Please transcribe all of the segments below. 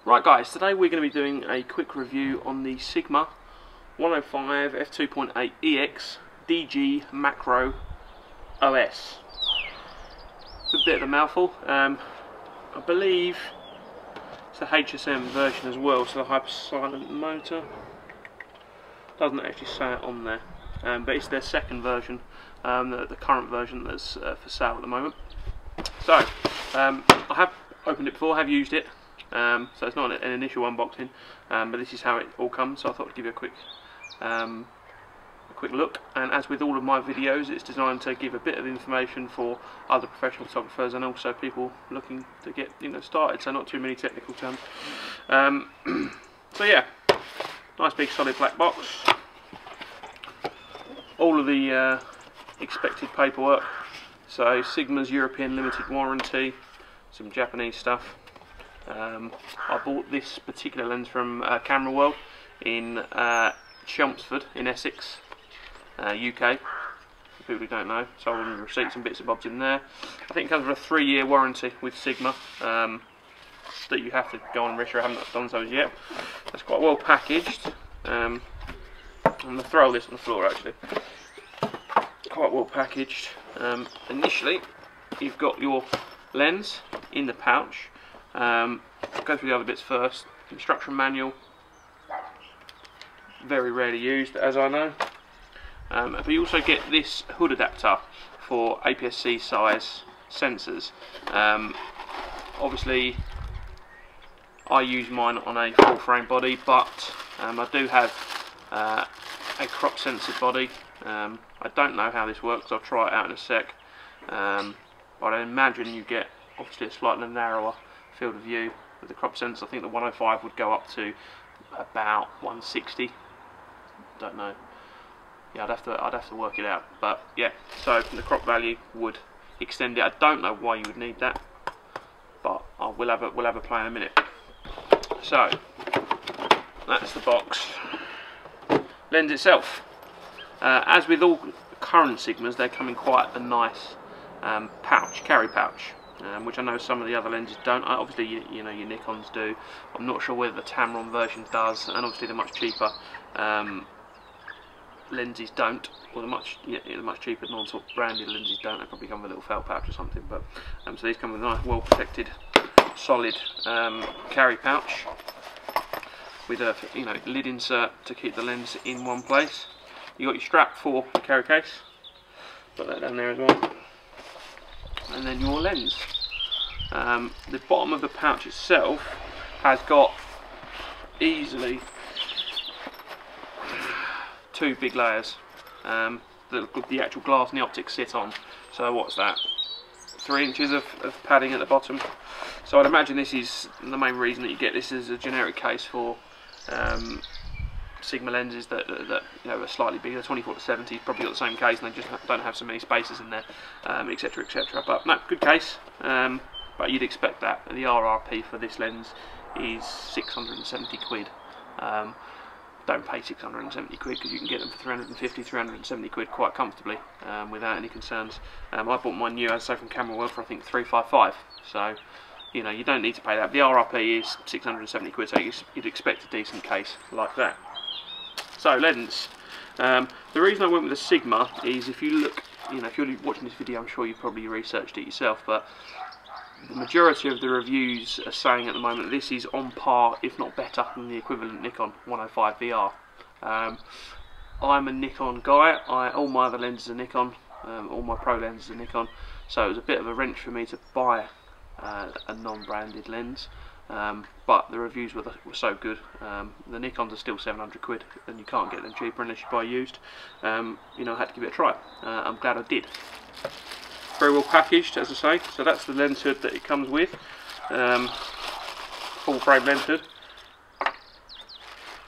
Right guys, today we're going to be doing a quick review on the Sigma 105 f2.8 EX DG Macro OS. It's a bit of a mouthful. I believe it's a HSM version as well, so the hyper silent motor doesn't actually say it on there, but it's their second version, the current version that's for sale at the moment. So I have opened it before, have used it. So it's not an initial unboxing, but this is how it all comes. So I thought I'd give you a quick look. And as with all of my videos, it's designed to give a bit of information for other professional photographers and also people looking to get started. So not too many technical terms. So yeah, nice big solid black box. All of the expected paperwork. So Sigma's European limited warranty, some Japanese stuff. I bought this particular lens from Camera World in Chelmsford in Essex, UK, for people who don't know. Sold them receipts and bits and bobs in there. I think it comes with a 3-year warranty with Sigma that you have to go on register. I haven't done so as yet. That's quite well packaged. I'm going to throw this on the floor actually. Quite well packaged. Initially you've got your lens in the pouch. Go through the other bits first. Instruction manual, very rarely used as I know, but you also get this hood adapter for APS-C size sensors. Obviously I use mine on a full frame body, but I do have a crop censored body. I don't know how this works, I'll try it out in a sec, but I imagine you get obviously a slightly narrower field of view with the crop sensor. I think the 105 would go up to about 160. Don't know. Yeah, I'd have to work it out. But yeah, so the crop value would extend it. I don't know why you would need that, but we'll have a play in a minute. So that's the box. Lens itself. As with all current Sigmas, they come in quite a nice carry pouch. Which I know some of the other lenses don't. Obviously, you know your Nikons do. I'm not sure whether the Tamron version does, and obviously the much cheaper lenses don't, or the much cheaper non-sort branded lenses don't. They probably come with a little felt pouch or something. But so these come with a nice, well protected, solid carry pouch with a lid insert to keep the lens in one place. You got your strap for the carry case. Put that down there as well. And then your lens. The bottom of the pouch itself has got easily 2 big layers the actual glass and the optics sit on. So what's that? 3 inches of padding at the bottom. So I'd imagine this is the main reason that you get this as a generic case for Sigma lenses that are slightly bigger. 24-70 probably got the same case, and they just don't have so many spaces in there, etc, etc. But no, good case. But you'd expect that. The RRP for this lens is 670 quid. Don't pay 670 quid because you can get them for 350, 370 quid quite comfortably without any concerns. I bought mine new, as I say, from Camera World for I think 355. So you don't need to pay that. The RRP is 670 quid, so you'd expect a decent case like that. So lens. The reason I went with a Sigma is if you look, if you're watching this video, I'm sure you've probably researched it yourself, but the majority of the reviews are saying at the moment that this is on par, if not better, than the equivalent Nikon 105 VR. I'm a Nikon guy. All my other lenses are Nikon. All my pro lenses are Nikon. So it was a bit of a wrench for me to buy a non-branded lens. But the reviews were so good. The Nikons are still 700 quid, and you can't get them cheaper unless you buy used. I had to give it a try. I'm glad I did. Very well packaged, as I say. So that's the lens hood that it comes with. Full frame lens hood.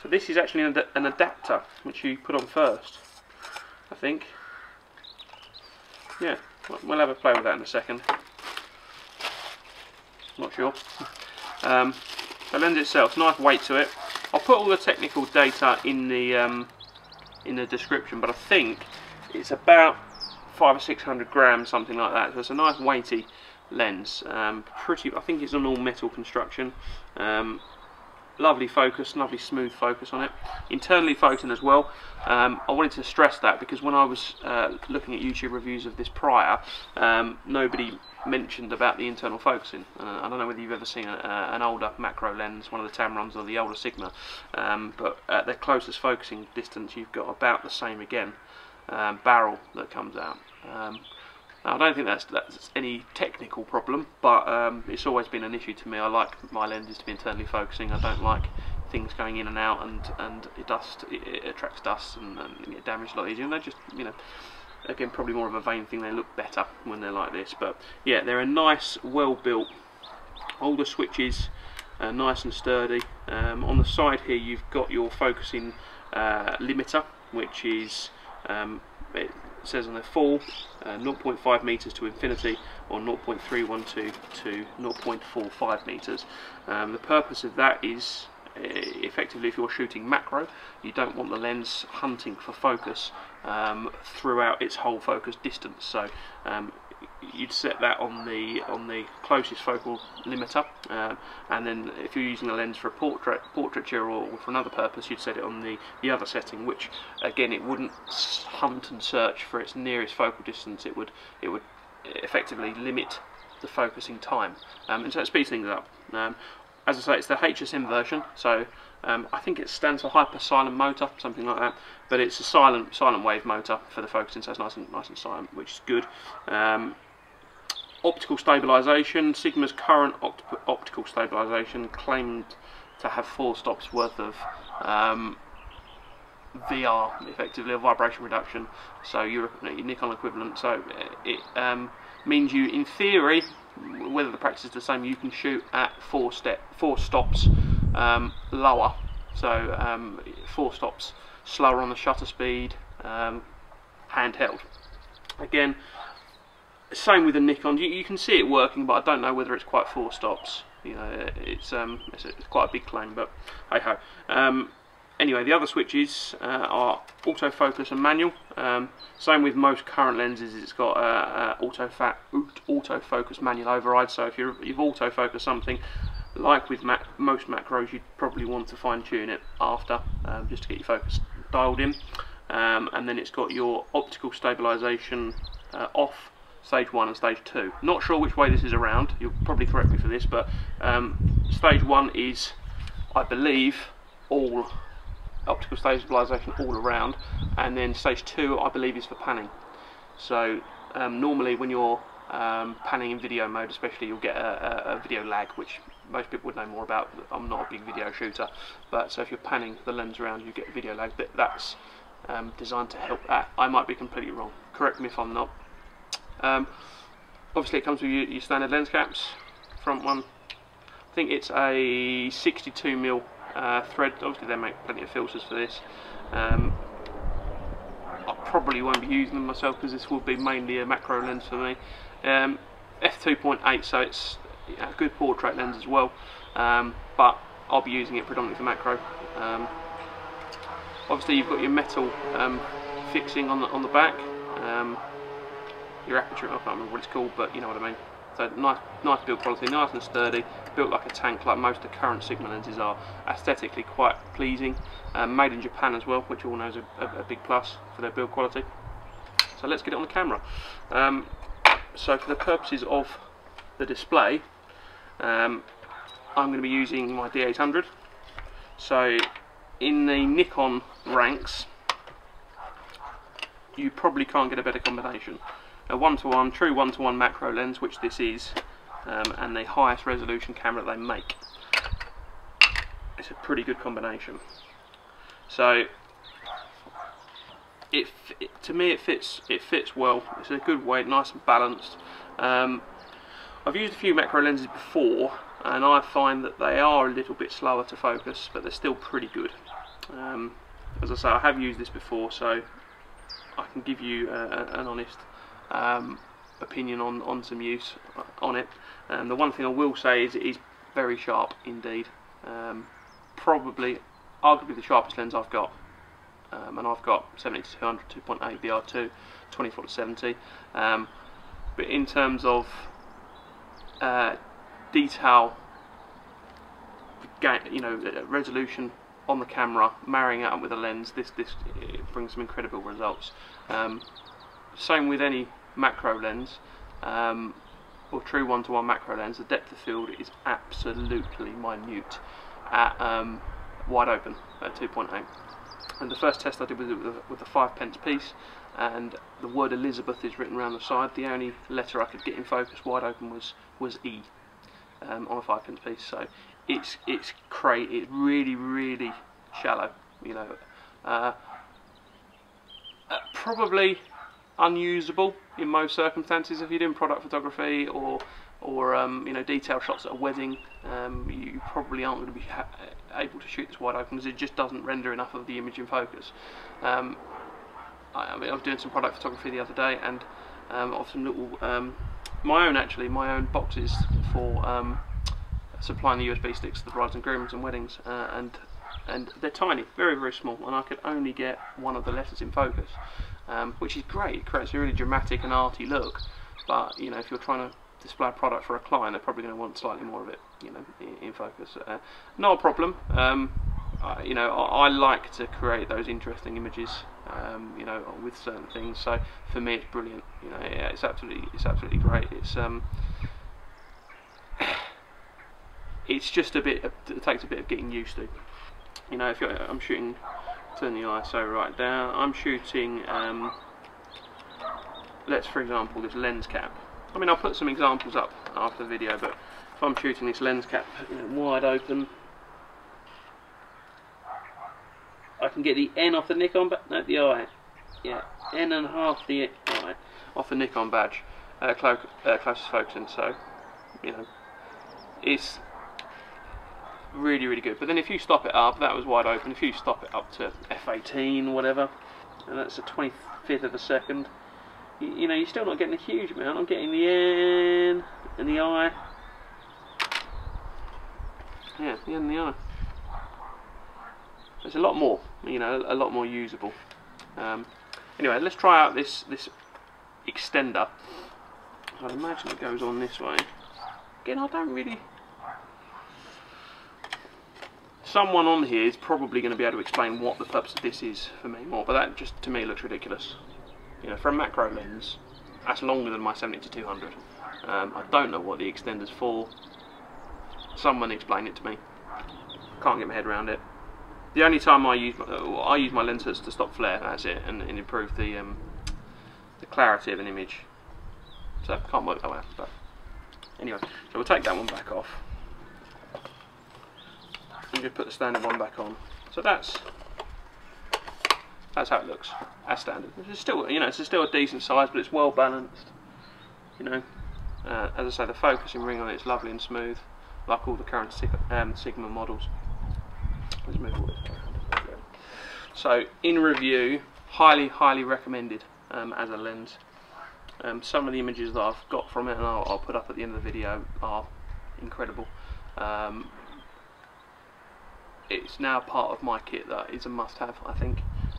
So this is actually an adapter which you put on first, I think. Yeah, we'll have a play with that in a second. Not sure. The lens itself, nice weight to it. I'll put all the technical data in the description, but I think it's about 500 or 600 grams, something like that. So it's a nice weighty lens. I think it's an all metal construction. lovely focus, lovely smooth focus on it. Internally focusing as well. I wanted to stress that because when I was looking at YouTube reviews of this prior, nobody mentioned about the internal focusing. I don't know whether you've ever seen an older macro lens, one of the Tamrons or the older Sigma, but at their closest focusing distance you've got about the same again barrel that comes out. Now, I don't think that's any technical problem, but it's always been an issue to me. I like my lenses to be internally focusing. I don't like things going in and out, and it attracts dust and get damaged a lot easier. And they're just, you know, again, probably more of a vain thing. They look better when they're like this. But yeah, they're a nice, well-built, older switches, nice and sturdy. On the side here, you've got your focusing limiter, which is it says on the full 0.5 meters to infinity, or 0.312 to 0.45 meters. The purpose of that is effectively, if you're shooting macro, you don't want the lens hunting for focus throughout its whole focus distance. So you'd set that on the closest focal limiter, and then if you're using a lens for a portraiture or for another purpose, you'd set it on the other setting, which again, it wouldn't hunt and search for its nearest focal distance. It would effectively limit the focusing time, and so it speeds things up. As I say, it's the HSM version, so I think it stands for hyper silent motor, something like that. But it's a silent wave motor for the focusing, so it's nice and silent, which is good. Optical stabilisation. Sigma's current optical stabilisation claimed to have 4 stops worth of VR, effectively a vibration reduction. So your Nikon equivalent. So it means you, in theory, whether the practice is the same, you can shoot at 4 stops lower. So 4 stops slower on the shutter speed, handheld. Again, same with the Nikon. You can see it working, but I don't know whether it's quite 4 stops. You know, it's quite a big claim, but hey ho. Anyway, the other switches are autofocus and manual. Same with most current lenses, it's got autofocus manual override. So if you've autofocused something, like with most macros, you'd probably want to fine tune it after, just to get your focus dialed in. And then it's got your optical stabilisation off, stage 1 and stage 2. Not sure which way this is around, you'll probably correct me for this, but stage 1 is, I believe, all optical stabilisation all around, and then stage 2 I believe is for panning. So normally when you're panning in video mode especially, you'll get a video lag, which most people would know more about. I'm not a big video shooter, but so if you're panning the lens around, you get a video lag. That's designed to help that. I might be completely wrong, correct me if I'm not. Obviously it comes with your standard lens caps. Front one, I think it's a 62mm thread. Obviously they make plenty of filters for this. I probably won't be using them myself because this will be mainly a macro lens for me. f2.8, so it's a good portrait lens as well, but I'll be using it predominantly for macro. Obviously you've got your metal fixing on the back, your aperture, I can't remember what it's called, but you know what I mean. So nice build quality, nice and sturdy, built like a tank, like most of the current Sigma lenses are. Aesthetically quite pleasing, made in Japan as well, which all know is a big plus for their build quality. So let's get it on the camera. So for the purposes of the display, I'm going to be using my D800. So in the Nikon ranks, you probably can't get a better combination. A one-to-one, true one-to-one macro lens, which this is, and the highest resolution camera they make. It's a pretty good combination. So to me it fits well. It's a good weight, nice and balanced. I've used a few macro lenses before, and I find that they are a little bit slower to focus, but they're still pretty good. As I say, I have used this before, so I can give you an honest opinion on some use on it. The one thing I will say is it is very sharp indeed. Probably, arguably the sharpest lens I've got, and I've got 70-200 2.8 BR2 24-70. But in terms of detail, the resolution on the camera, marrying it up with a lens, this it brings some incredible results. Same with any macro lens, or true one-to-one macro lens. The depth of field is absolutely minute at wide open at 2.8. And the first test I did with the 5p piece, and the word Elizabeth is written around the side. The only letter I could get in focus wide open was E on a 5p piece. So it's really shallow. Probably unusable in most circumstances. If you're doing product photography or detail shots at a wedding, you probably aren't going to be able to shoot this wide open because it just doesn't render enough of the image in focus. I was doing some product photography the other day, and of some little my own boxes for supplying the USB sticks to the brides and grooms and weddings, and they're tiny, very small, and I could only get one of the letters in focus, which is great. It creates a really dramatic and arty look, but if you're trying to display a product for a client, they're probably going to want slightly more of it in focus. Not a problem. I like to create those interesting images with certain things, so for me it's brilliant. It's absolutely great. It's just it takes a bit of getting used to. I'm shooting, turn the ISO right down, I'm shooting let's, for example, this lens cap. I'll put some examples up after the video, but if I'm shooting this lens cap wide open, I can get the N off the Nikon, the I. Yeah, N and half the I off the Nikon badge, closest focusing. So, it's really good. But then if you stop it up, that was wide open. If you stop it up to f18, whatever, and that's a 25th of a second, you're still not getting a huge amount. I'm getting the N and the I. Yeah, the N and the I. There's a lot more, a lot more usable. Anyway, let's try out this extender. I'd imagine it goes on this way. Again, I don't really. Someone on here is probably going to be able to explain what the purpose of this is for me more, but that just to me looks ridiculous. For a macro lens, that's longer than my 70-200. I don't know what the extender's for. Someone explain it to me. Can't get my head around it. The only time I use my lenses to stop flare, that's it, and improve the clarity of an image. So can't work that way. But anyway, so we'll take that one back off and just put the standard one back on. So that's how it looks as standard. It's still, it's still a decent size, but it's well balanced. As I say, the focusing ring on it is lovely and smooth, like all the current Sigma models. Let's move all this around. So, in review, highly recommended as a lens. Some of the images that I've got from it, and I'll put up at the end of the video, are incredible. It's now part of my kit that is a must-have, I think.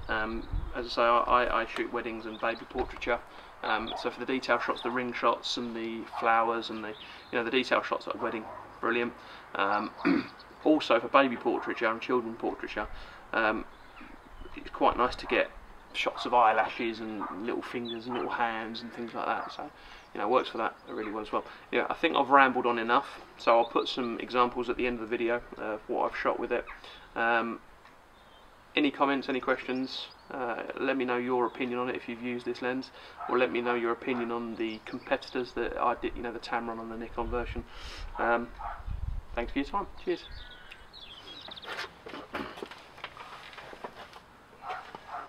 As I say, I shoot weddings and baby portraiture, so for the detail shots, the ring shots and the flowers and the detail shots at a wedding, brilliant. Also for baby portraiture and children portraiture, it's quite nice to get shots of eyelashes and little fingers and little hands and things like that, so it works for that really well as well. I think I've rambled on enough, so I'll put some examples at the end of the video of what I've shot with it. Any comments, any questions, let me know your opinion on it if you've used this lens, or let me know your opinion on the competitors that I did, the Tamron and the Nikon version. Thanks for your time. Cheers.